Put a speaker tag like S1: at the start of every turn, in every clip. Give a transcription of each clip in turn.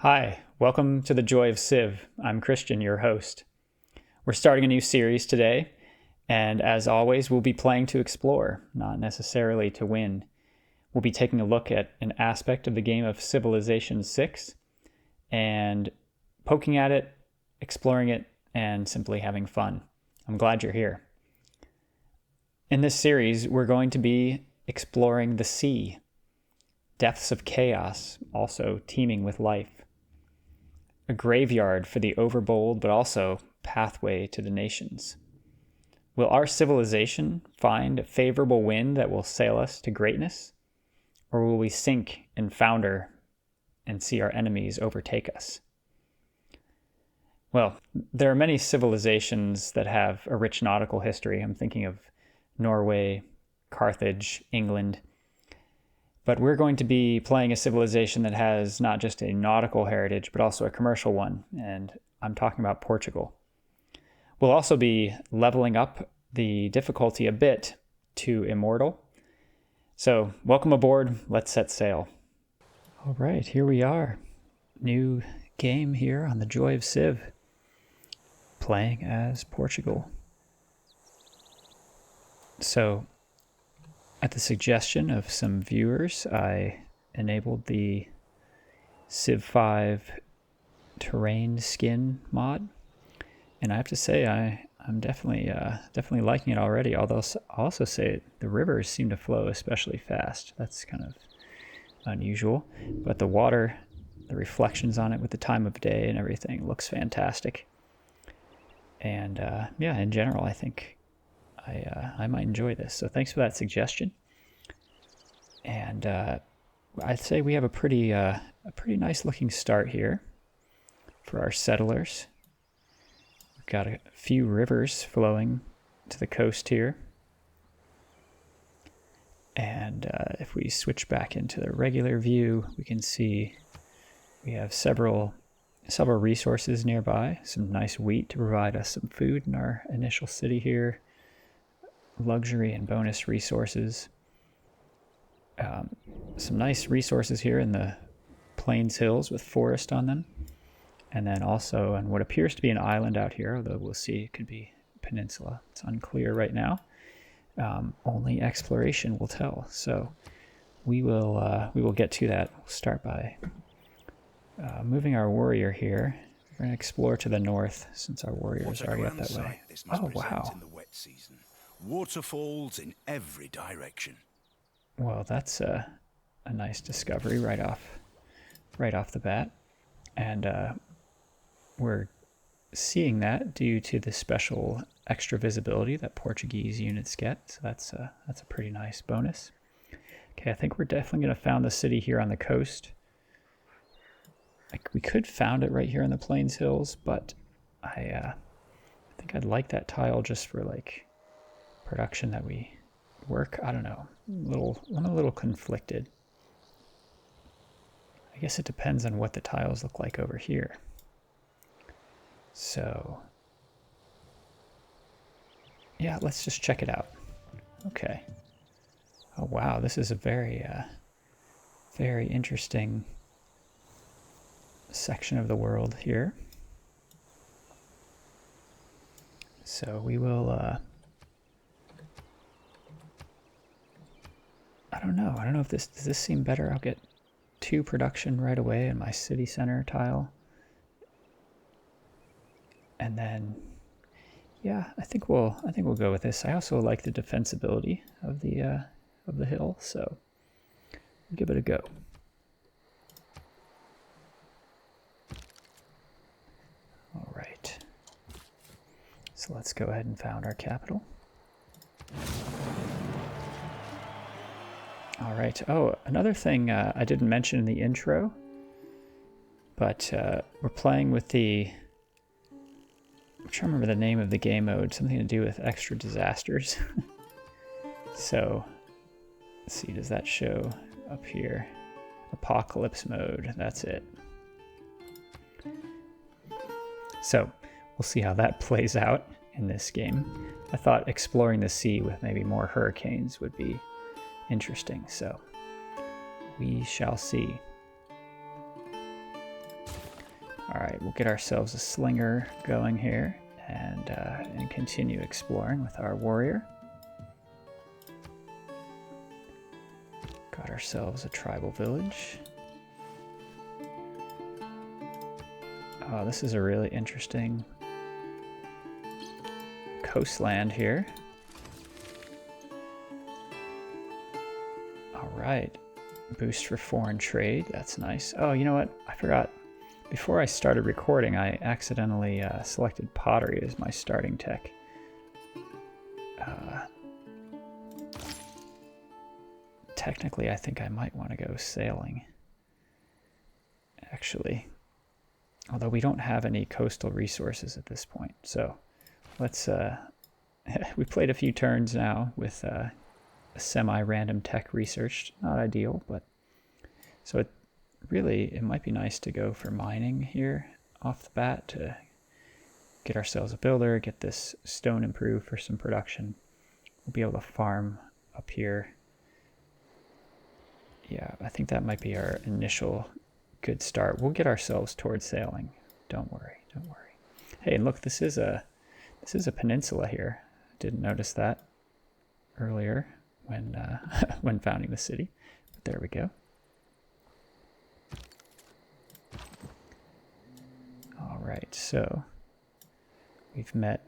S1: Hi, welcome to the Joy of Civ. I'm Christian, your host. We're starting a new series today, and as always, we'll be playing to explore, not necessarily to win. We'll be taking a look at an aspect of the game of Civilization 6 and poking at it, exploring it, and simply having fun. I'm glad you're here. In this series, we're going to be exploring the sea, depths of chaos, also teeming with life. A graveyard for the overbold, but also pathway to the nations. Will our civilization find a favorable wind that will sail us to greatness? Or will we sink and founder and see our enemies overtake us? Well, there are many civilizations that have a rich nautical history. I'm thinking of Norway, Carthage, England. But we're going to be playing a civilization that has not just a nautical heritage, but also a commercial one, and I'm talking about Portugal. We'll also be leveling up the difficulty a bit to Immortal. So, welcome aboard, let's set sail. All right, here we are. New game here on the Joy of Civ, playing as Portugal. So, at the suggestion of some viewers, I enabled the Civ 5 terrain skin mod, and I have to say I'm definitely liking it already. Although I'll also say the rivers seem to flow especially fast. That's kind of unusual, but the water, the reflections on it with the time of day and everything looks fantastic. And yeah, in general, I think I might enjoy this. So thanks for that suggestion. And I'd say we have a pretty nice looking start here for our settlers. We've got a few rivers flowing to the coast here. And if we switch back into the regular view, we can see we have several resources nearby. Some nice wheat to provide us some food in our initial city here. Luxury and bonus resources. Some nice resources here in the Plains Hills with forest on them. And then also on what appears to be an island out here, although we'll see it could be a peninsula. It's unclear right now. Only exploration will tell. So we will get to that. We'll start by moving our warrior here. We're going to explore to the north since our warrior is already up that way. Oh, wow.
S2: Waterfalls in every direction.
S1: Well, that's a nice discovery right off the bat. And we're seeing that due to the special extra visibility that Portuguese units get. So that's a pretty nice bonus. Okay, I think we're definitely going to found the city here on the coast. Like, we could found it right here in the Plains Hills, but I think I'd like that tile just for like production that we work. I don't know. I'm a little conflicted. I guess it depends on what the tiles look like over here. So yeah, let's just check it out. Okay. Oh wow, this is a very interesting section of the world here. So we will I don't know if does this seem better? I'll get 2 production right away in my city center tile. And then yeah, I think we'll go with this. I also like the defensibility of the hill, so we'll give it a go. All right. So let's go ahead and found our capital. All right. Oh, another thing I didn't mention in the intro, but we're playing with the... I'm trying to remember the name of the game mode. Something to do with extra disasters. So, let's see. Does that show up here? Apocalypse mode. That's it. So, we'll see how that plays out in this game. I thought exploring the sea with maybe more hurricanes would be interesting, so we shall see. All right, we'll get ourselves a slinger going here and continue exploring with our warrior. Got ourselves a tribal village. Oh, this is a really interesting coastland here. All right, boost for foreign trade. That's nice. Oh, you know what? I forgot. Before I started recording, I accidentally selected pottery as my starting tech. Technically, I think I might want to go sailing, actually. Although we don't have any coastal resources at this point. So let's, we played a few turns now with a semi-random tech research. Not ideal, but so it might be nice to go for mining here off the bat to get ourselves a builder, get this stone improved for some production. We'll be able to farm up here. Yeah, I think that might be our initial good start. We'll get ourselves towards sailing. Don't worry, don't worry. Hey, and look, this is a peninsula here. Didn't notice that earlier when when founding the city. But there we go. All right, so we've met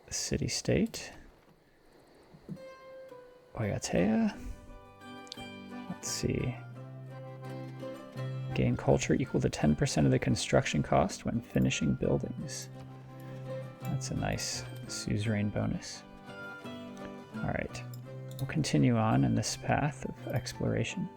S1: the city-state. Oyatea. Let's see. Gain culture equal to 10% of the construction cost when finishing buildings. That's a nice suzerain bonus. All right, we'll continue on in this path of exploration.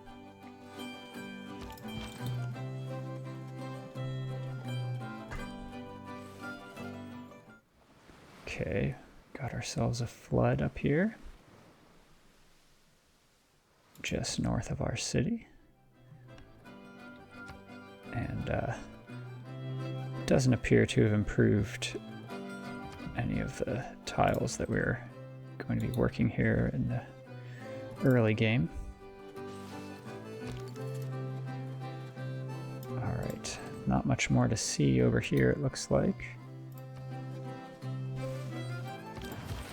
S1: Okay, got ourselves a flood up here, just north of our city. And doesn't appear to have improved any of the tiles that we're going to be working here in the early game. All right, not much more to see over here, it looks like.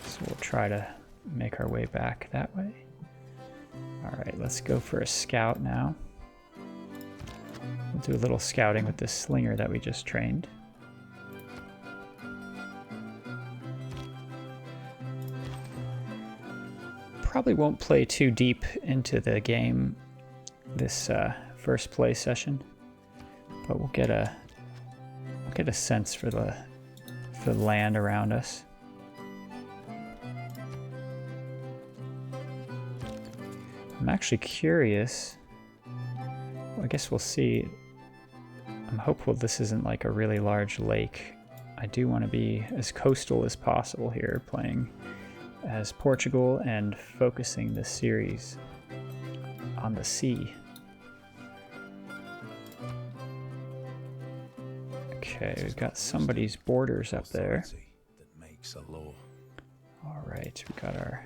S1: So we'll try to make our way back that way. All right, let's go for a scout now. We'll do a little scouting with this slinger that we just trained. Probably won't play too deep into the game this first play session, but we'll get a sense for the land around us. I'm actually curious. Well, I guess we'll see. I'm hopeful this isn't like a really large lake. I do want to be as coastal as possible here, playing as Portugal and focusing this series on the sea. Okay, we've got somebody's borders up there. All right, we got our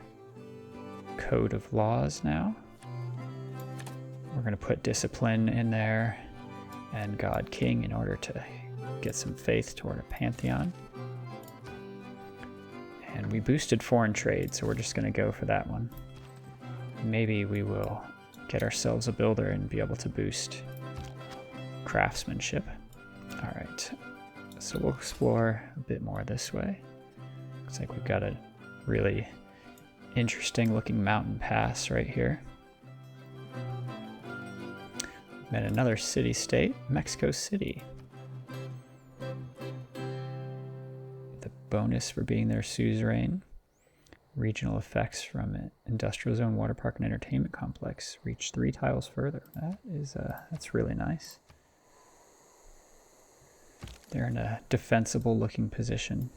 S1: code of laws now. We're going to put discipline in there and God King in order to get some faith toward a pantheon. And we boosted foreign trade, so we're just going to go for that one. Maybe we will get ourselves a builder and be able to boost craftsmanship. All right, so we'll explore a bit more this way. Looks like we've got a really interesting looking mountain pass right here. Met another city-state, Mexico City. The bonus for being their suzerain. Regional effects from it. Industrial zone, water park, and entertainment complex. Reach 3 tiles further. That's really nice. They're in a defensible looking position.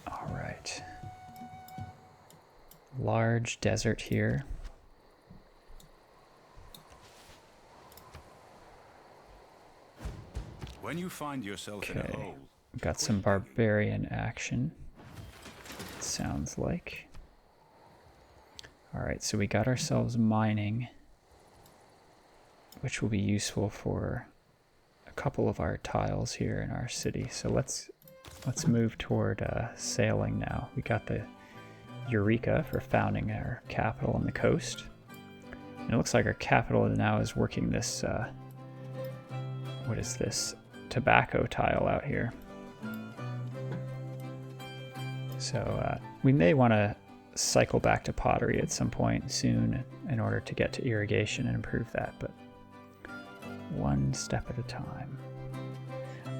S1: All right. Large desert here.
S2: When you find yourself in a hole,
S1: Got some barbarian action, it sounds like. All right, so we got ourselves mining. which will be useful for a couple of our tiles here in our city. So let's move toward sailing now. We got the Eureka for founding our capital on the coast. And it looks like our capital now is working this, what is this? Tobacco tile out here. So we may want to cycle back to pottery at some point soon in order to get to irrigation and improve that, but one step at a time.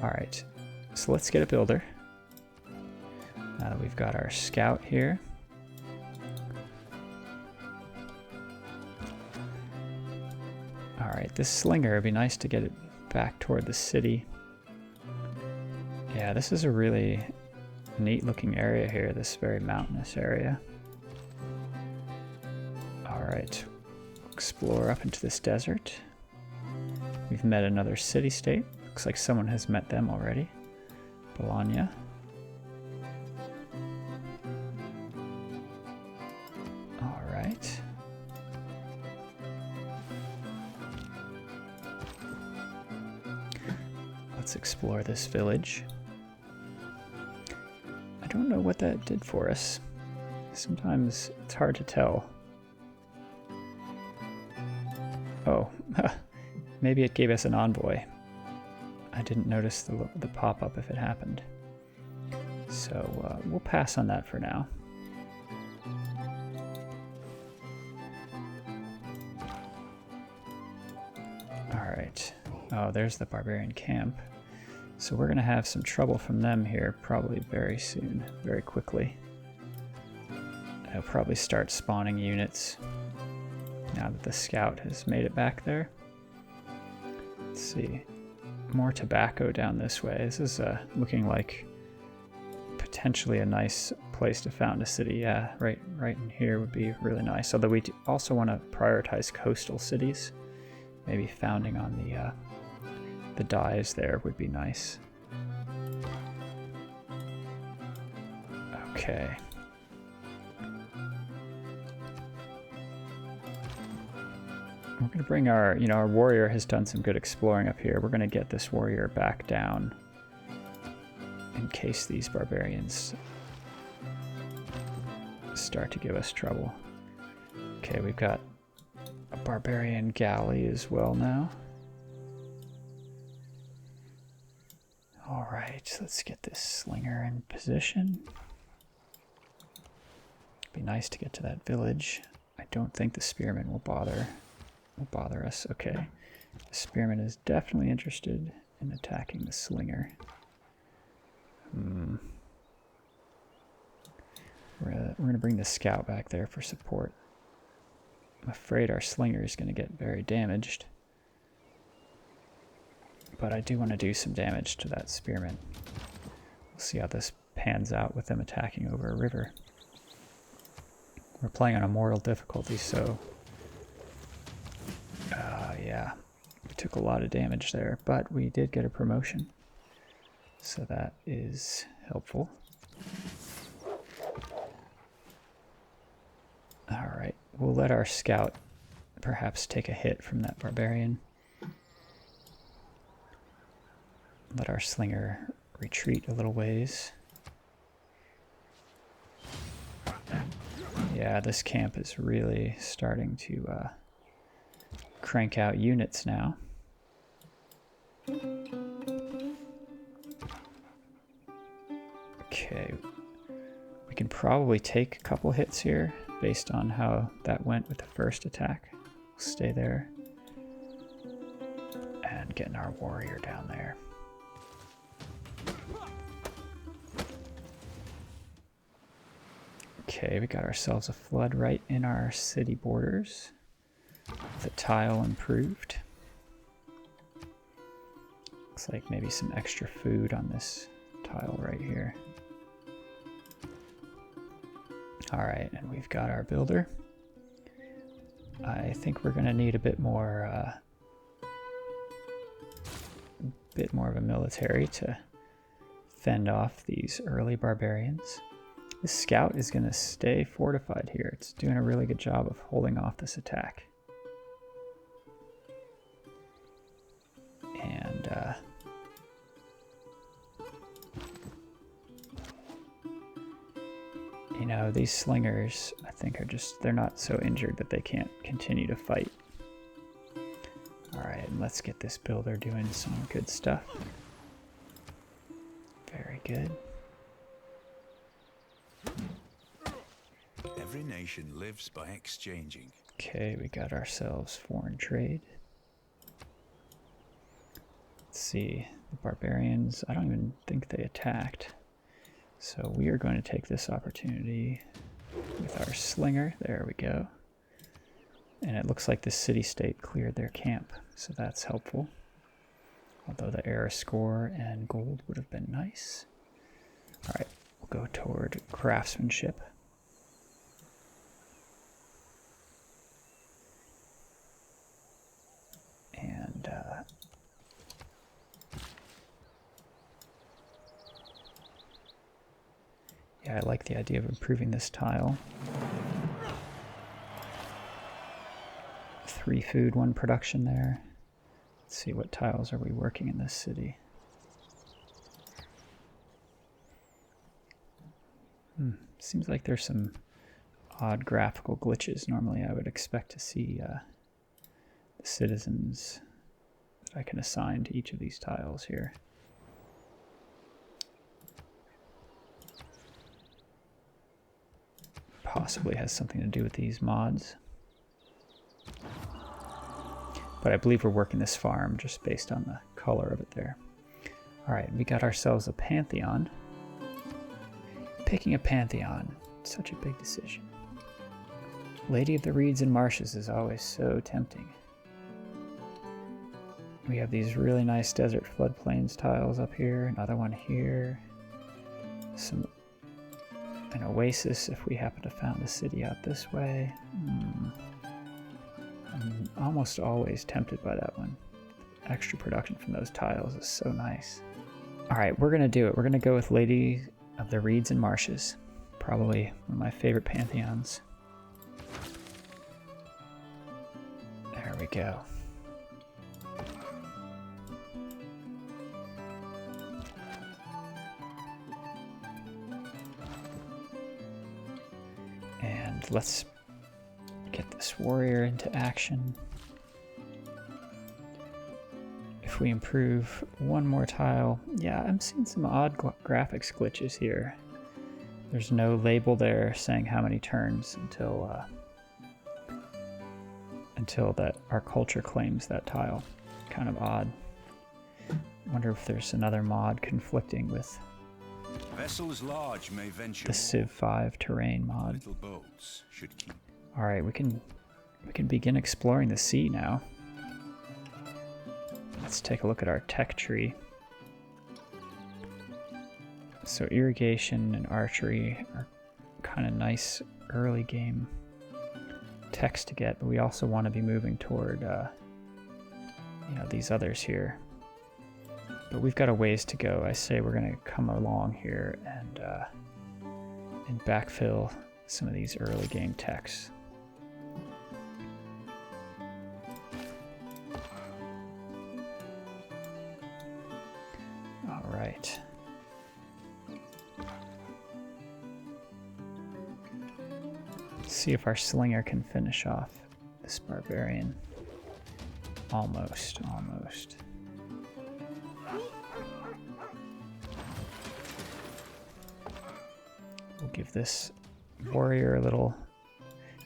S1: All right, so let's get a builder. Now that we've got our scout here. All right, this slinger, it'd be nice to get it back toward the city. Yeah, this is a really neat looking area here, this very mountainous area. All right, explore up into this desert. We've met another city-state. Looks like someone has met them already. Bologna. All right. Let's explore this village. I don't know what that did for us. Sometimes it's hard to tell. Oh, maybe it gave us an envoy. I didn't notice the pop-up if it happened. So we'll pass on that for now. All right. Oh, there's the barbarian camp. So we're going to have some trouble from them here probably very soon, very quickly. They'll probably start spawning units now that the scout has made it back there. Let's see. More tobacco down this way. This is looking like potentially a nice place to found a city. Yeah, right in here would be really nice. Although we also want to prioritize coastal cities. Maybe founding on the dives there would be nice. Okay. We're going to bring our warrior has done some good exploring up here. We're going to get this warrior back down in case these barbarians start to give us trouble. Okay, we've got a barbarian galley as well now. All right, let's get this slinger in position. It'd be nice to get to that village. I don't think the spearman will bother us. Okay, the spearman is definitely interested in attacking the slinger. We're gonna bring the scout back there for support. I'm afraid our slinger is gonna get very damaged, but I do want to do some damage to that spearman. We'll see how this pans out with them attacking over a river. We're playing on Immortal difficulty, so yeah, we took a lot of damage there, but we did get a promotion, so that is helpful. All right, we'll let our scout perhaps take a hit from that barbarian. Let our slinger retreat a little ways. Yeah, this camp is really starting to crank out units now. Okay, we can probably take a couple hits here based on how that went with the first attack. We'll stay there and getting our warrior down there. Okay, we got ourselves a flood right in our city borders. The tile improved. Looks like maybe some extra food on this tile right here. All right, and we've got our builder. I think we're gonna need a bit more of a military to fend off these early barbarians. This scout is gonna stay fortified here. It's doing a really good job of holding off this attack. No, these slingers, I think, are just, they're not so injured that they can't continue to fight. Alright, let's get this builder doing some good stuff. Very good.
S2: Every nation lives by exchanging.
S1: Okay, we got ourselves foreign trade. Let's see, the barbarians, I don't even think they attacked. So we are going to take this opportunity with our slinger. There we go. And it looks like the city-state cleared their camp, so that's helpful. Although the era score and gold would have been nice. Alright, we'll go toward craftsmanship. And yeah, I like the idea of improving this tile. 3 food, 1 production there. Let's see, what tiles are we working in this city? Seems like there's some odd graphical glitches. Normally I would expect to see the citizens that I can assign to each of these tiles here. Possibly has something to do with these mods. But I believe we're working this farm just based on the color of it there. Alright, we got ourselves a pantheon. Picking a pantheon, such a big decision. Lady of the Reeds and Marshes is always so tempting. We have these really nice desert floodplains tiles up here, another one here. An oasis if we happen to found the city out this way. I'm almost always tempted by that one. Extra production from those tiles is so nice. Alright, we're going to do it. We're going to go with Lady of the Reeds and Marshes. Probably one of my favorite pantheons. There we go. And let's get this warrior into action. If we improve one more tile, yeah, I'm seeing some odd graphics glitches here. There's no label there saying how many turns until that our culture claims that tile. Kind of odd. Wonder if there's another mod conflicting with
S2: Vessels large may venture
S1: the Civ 5 terrain mod.
S2: little boats should keep.
S1: All right, we can begin exploring the sea now. Let's take a look at our tech tree. So irrigation and archery are kind of nice early game techs to get, but we also want to be moving toward these others here. But we've got a ways to go. I say we're going to come along here and backfill some of these early game techs. All right. Let's see if our slinger can finish off this barbarian. Almost. We'll give this warrior a little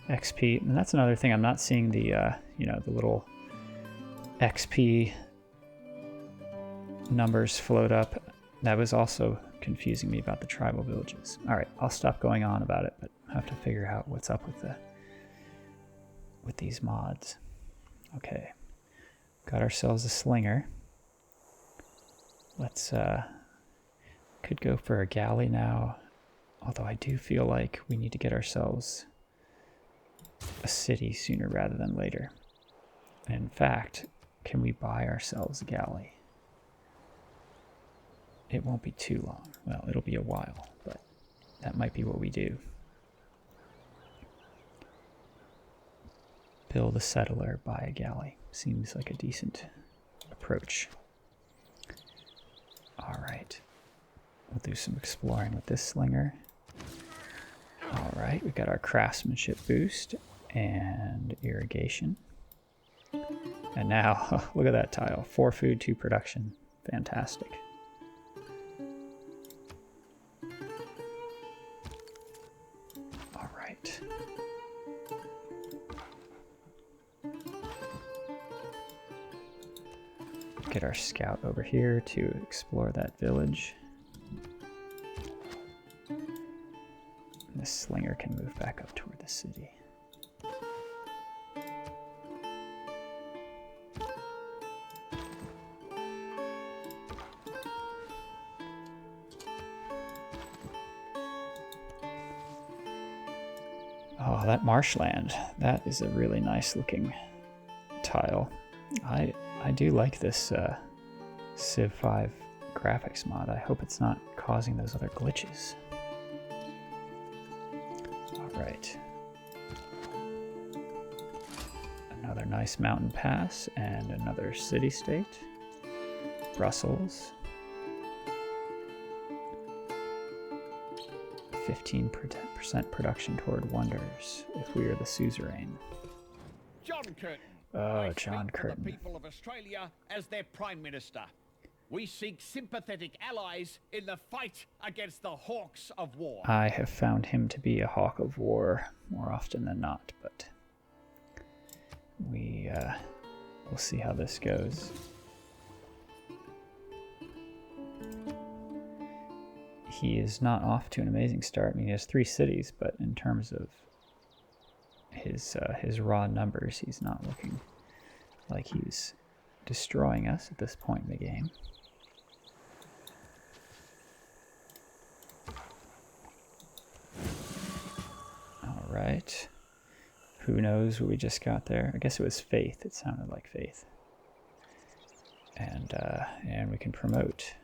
S1: XP, and that's another thing. I'm not seeing the the little XP numbers float up. That was also confusing me about the tribal villages. All right, I'll stop going on about it, but I have to figure out what's up with these mods. Okay, got ourselves a slinger. Let's could go for a galley now. Although I do feel like we need to get ourselves a city sooner rather than later. And in fact, can we buy ourselves a galley? It won't be too long. Well, it'll be a while, but that might be what we do. Build a settler, buy a galley. Seems like a decent approach. All right. We'll do some exploring with this slinger. All right, we got our craftsmanship boost and irrigation. And now, look at that tile. 4 food, 2 production. Fantastic. All right. Get our scout over here to explore that village. And this slinger can move back up toward the city. Oh, that marshland. That is a really nice looking tile. I do like this Civ 5 graphics mod. I hope it's not causing those other glitches. All right. Another nice mountain pass and another city-state. Brussels. 15% production toward wonders if we are the suzerain.
S3: John Curtin.
S1: Oh, John Curtin.
S3: The people of Australia as their Prime Minister. We seek sympathetic allies in the fight against the hawks of war.
S1: I have found him to be a hawk of war more often than not, but we'll see how this goes. He is not off to an amazing start. I mean, he has 3 cities, but in terms of his raw numbers, he's not looking like he's destroying us at this point in the game. All right. Who knows what we just got there? I guess it was faith. It sounded like faith. And we can promote.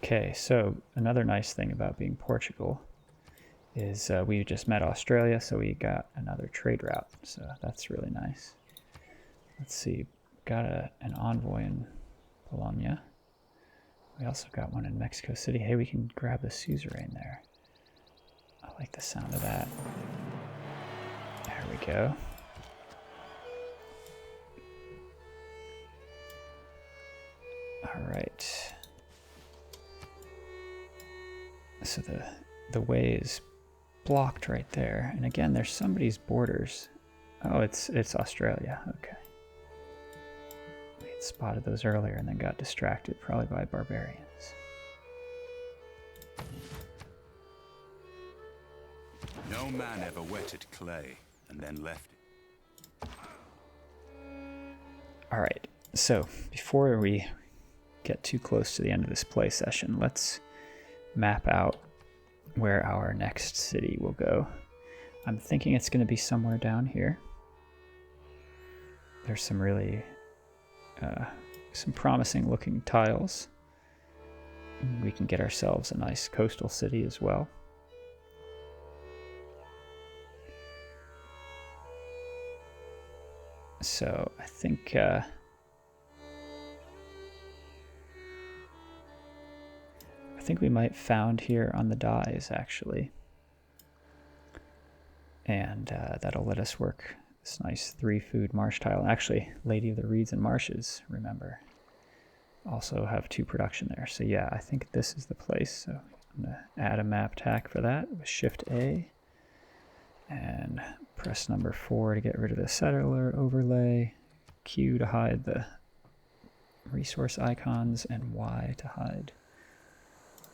S1: Okay, so another nice thing about being Portugal is we just met Australia, so we got another trade route. So that's really nice. Let's see, got an envoy in Bologna. We also got one in Mexico City. Hey, we can grab the suzerain there. I like the sound of that. There we go. All right. So the way is blocked right there. And again, there's somebody's borders. Oh, it's Australia. Okay. We had spotted those earlier and then got distracted, probably by barbarians.
S2: No man ever wetted clay and then left it.
S1: All right. So before we get too close to the end of this play session, let's map out where our next city will go. I'm thinking it's going to be somewhere down here. There's some really some promising looking tiles. We can get ourselves a nice coastal city as well. So I think we might found here on the dies, actually. And that'll let us work this nice 3 food marsh tile. Actually, Lady of the Reeds and Marshes, remember, also have 2 production there. So yeah, I think this is the place. So I'm going to add a map tack for that with Shift A. And press number 4 to get rid of the settler overlay. Q to hide the resource icons, and Y to hide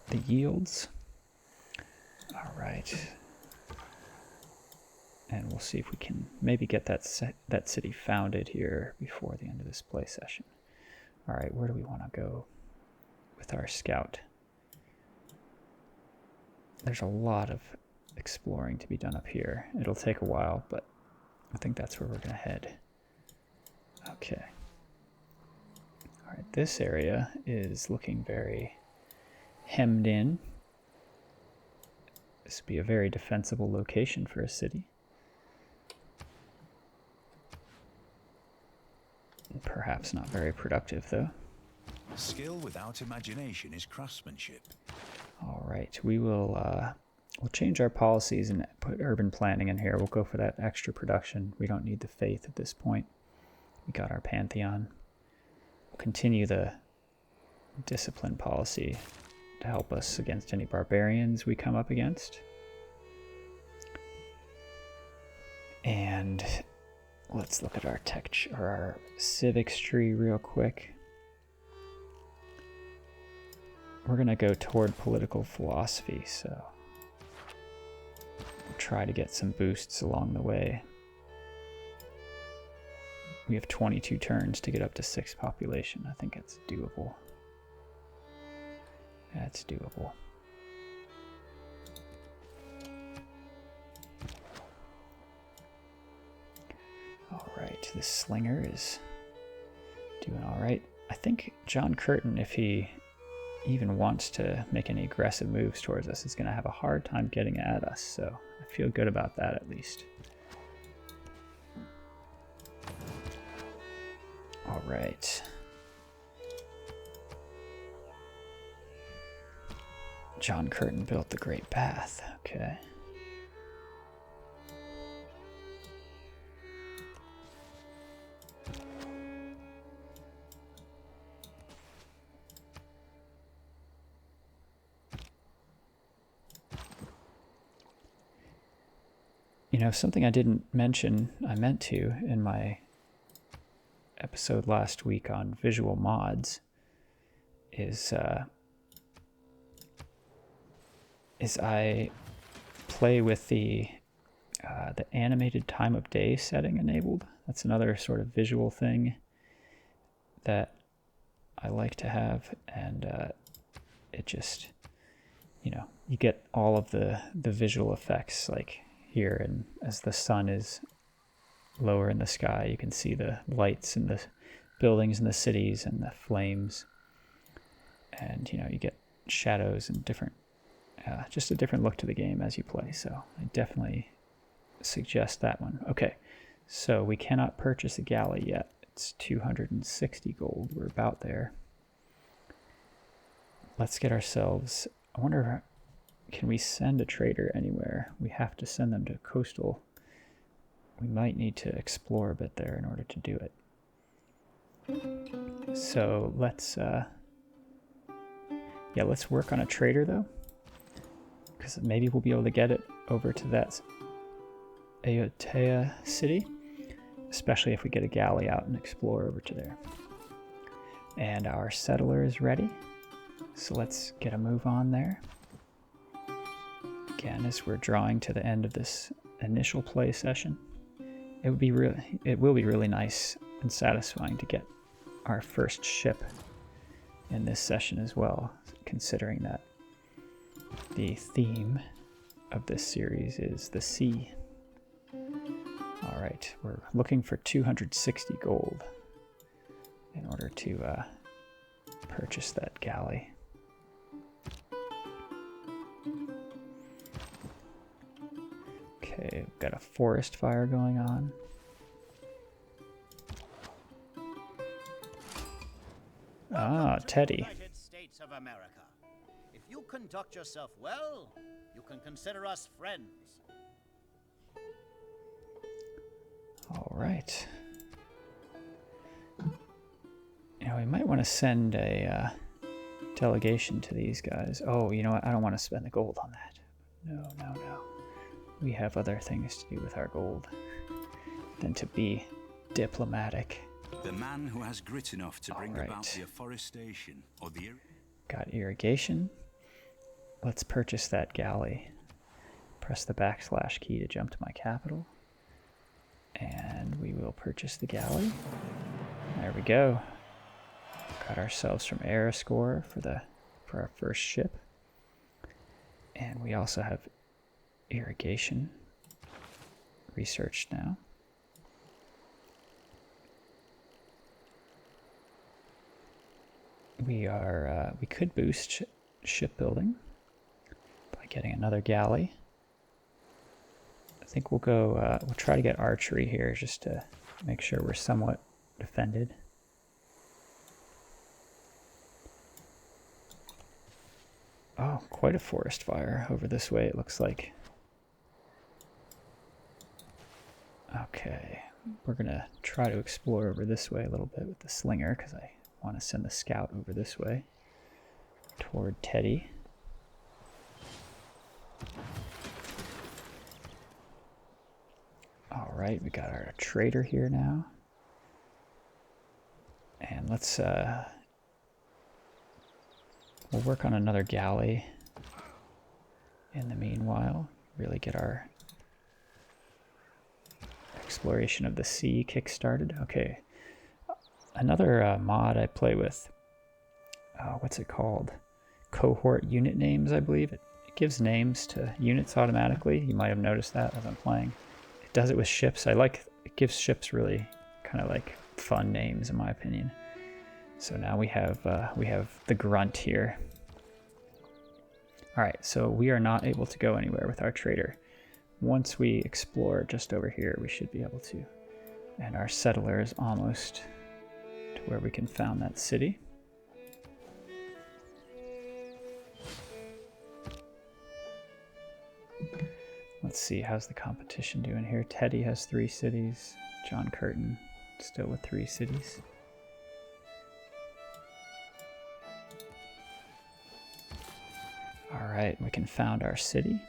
S1: the yields. All right. And we'll see if we can maybe get that city founded here before the end of this play session. All right, where do we want to go with our scout? There's a lot of exploring to be done up here. It'll take a while, but I think that's where we're going to head. Okay. All right, this area is looking very hemmed in. This would be a very defensible location for a city. Perhaps not very productive, though.
S2: Skill without imagination is craftsmanship.
S1: All right, we'll change our policies and put urban planning in here. We'll go for that extra production. We don't need the faith at this point. We got our pantheon. We'll continue the discipline policy to help us against any barbarians we come up against. And let's look at our our civics tree real quick. We're gonna go toward political philosophy, so we'll try to get some boosts along the way. We have 22 turns to get up to 6 population. I think it's doable. That's doable. All right, this slinger is doing all right. I think John Curtin, if he even wants to make any aggressive moves towards us, is going to have a hard time getting at us, so I feel good about that at least. All right. John Curtin built the Great Bath. Okay. You know, something I didn't mention, I meant to in my episode last week on visual mods, is I play with the animated time of day setting enabled. That's another sort of visual thing that I like to have, and it just, you know, you get all of the visual effects like here, and as the sun is lower in the sky, you can see the lights in the buildings in the cities and the flames, and you know, you get shadows and different just a different look to the game as you play. So I definitely suggest that one. Okay, so we cannot purchase a galley yet. It's 260 gold. We're about there. Let's get ourselves, I wonder, can we send a trader anywhere? We have to send them to coastal. We might need to explore a bit there in order to do it. So let's let's work on a trader though, because maybe we'll be able to get it over to that Aotea city, especially if we get a galley out and explore over to there. And our settler is ready, so let's get a move on there. Again, as we're drawing to the end of this initial play session, it will be really nice and satisfying to get our first ship in this session as well, considering that the theme of this series is the sea. All right, we're looking for 260 gold in order to purchase that galley. Okay, we've got a forest fire going on. Ah, Teddy.
S4: United States of America. If you conduct yourself well, you can consider us friends.
S1: All right. You know, we might want to send a delegation to these guys. Oh, you know what? I don't want to spend the gold on that. No. We have other things to do with our gold than to be diplomatic.
S2: The man who has grit enough to bring about the afforestation or the...
S1: Got irrigation. Let's purchase that galley. Press the / key to jump to my capital. And we will purchase the galley. There we go. Got ourselves from air a score for our first ship. And we also have irrigation researched now. We could boost shipbuilding by getting another galley. I think we'll go, we'll try to get archery here just to make sure we're somewhat defended. Oh, quite a forest fire over this way, it looks like. Okay, we're gonna try to explore over this way a little bit with the slinger, because I want to send the scout over this way toward Teddy. All right, we got our trader here now. And let's, we'll work on another galley in the meanwhile. Really get our exploration of the sea kick-started. Okay, another mod I play with, what's it called? Cohort unit names, I believe. It gives names to units automatically. You might have noticed that as I'm playing. It does it with ships. It gives ships really kind of like fun names in my opinion. So now we have the grunt here. All right, so we are not able to go anywhere with our trader. Once we explore just over here, we should be able to. And our settler is almost to where we can found that city. Let's see, how's the competition doing here? Teddy has 3 cities. John Curtin still with 3 cities. All right, we can found our city.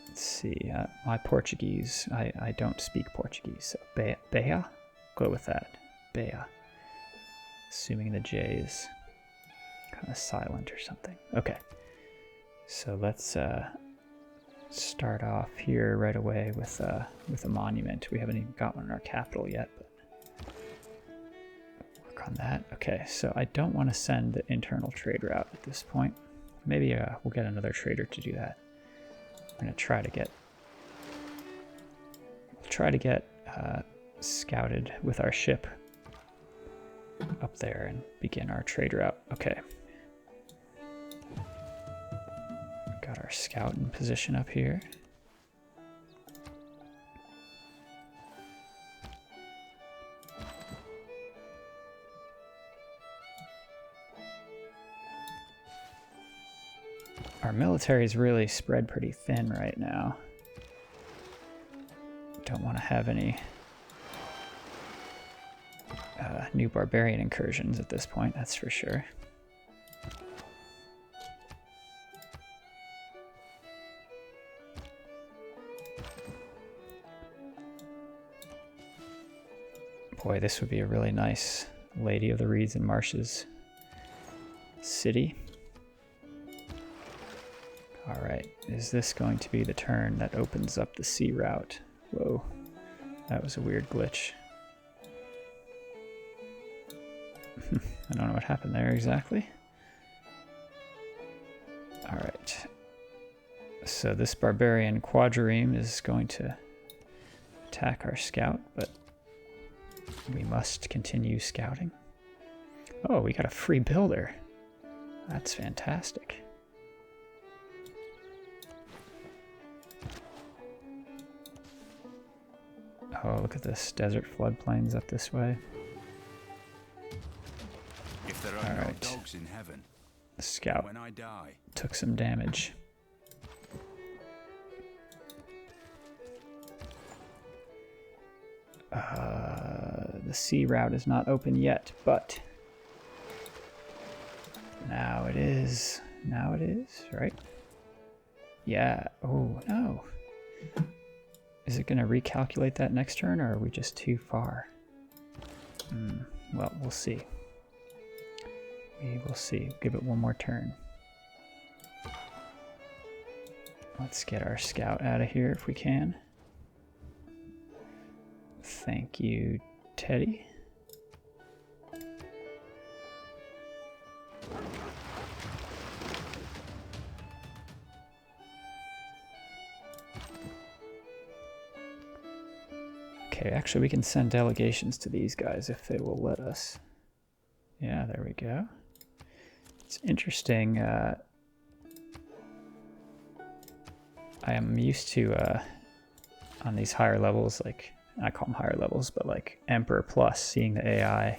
S1: Let's see, my Portuguese, I don't speak Portuguese, so Bea? Go with that, Bea. Assuming the J is kind of silent or something. Okay, so let's start off here right away with a monument. We haven't even got one in our capital yet, but work on that. Okay, so I don't want to send the internal trader out at this point. Maybe we'll get another trader to do that. I'm gonna try to get scouted with our ship up there and begin our trader out. Okay. Got our scout in position up here. Our military is really spread pretty thin right now. Don't want to have any new barbarian incursions at this point, that's for sure. Boy, this would be a really nice Lady of the Reeds and Marshes city. All right, is this going to be the turn that opens up the sea route? Whoa, that was a weird glitch. I don't know what happened there exactly. All right, so this barbarian quadrireme is going to attack our scout, but we must continue scouting. Oh, we got a free builder. That's fantastic. Oh, look at this. Desert floodplains up this way.
S2: If there are no dogs in heaven,
S1: the scout
S2: when I die,
S1: took some damage. The sea route is not open yet, but now it is. Now it is, right? Yeah. Oh, no. Is it going to recalculate that next turn, or are we just too far? Well, we'll see. We will see. Give it one more turn. Let's get our scout out of here if we can. Thank you, Teddy. Okay, actually we can send delegations to these guys if they will let us. Yeah, there we go. It's interesting. I am used to, on these higher levels, like, I call them higher levels, but like Emperor Plus, seeing the AI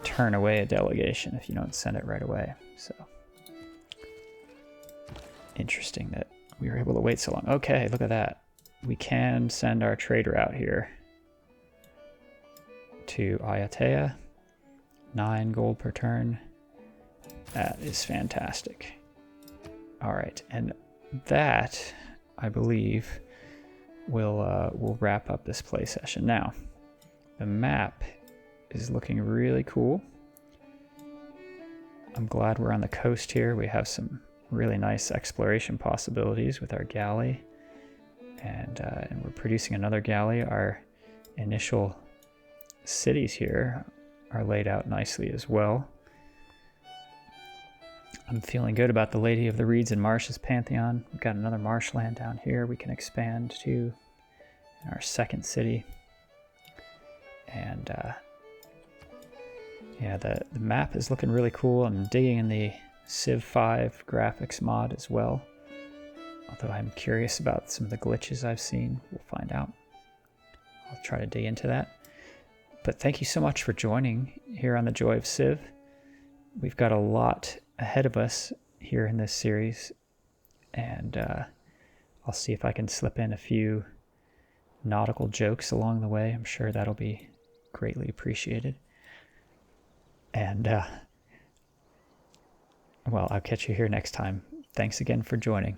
S1: turn away a delegation if you don't send it right away. So interesting that we were able to wait so long. Okay, look at that. We can send our trader out here to Ayatea. 9 gold per turn. That is fantastic. All right, and that, I believe, will wrap up this play session. Now, the map is looking really cool. I'm glad we're on the coast here. We have some really nice exploration possibilities with our galley, and we're producing another galley. Our initial cities here are laid out nicely as well. I'm feeling good about the Lady of the Reeds and Marshes Pantheon. We've got another marshland down here we can expand to in our second city. And yeah, the map is looking really cool. I'm digging in the Civ 5 graphics mod as well. Although I'm curious about some of the glitches I've seen. We'll find out. I'll try to dig into that. But thank you so much for joining here on the Joy of Civ. We've got a lot ahead of us here in this series, and I'll see if I can slip in a few nautical jokes along the way. I'm sure that'll be greatly appreciated. And well, I'll catch you here next time. Thanks again for joining.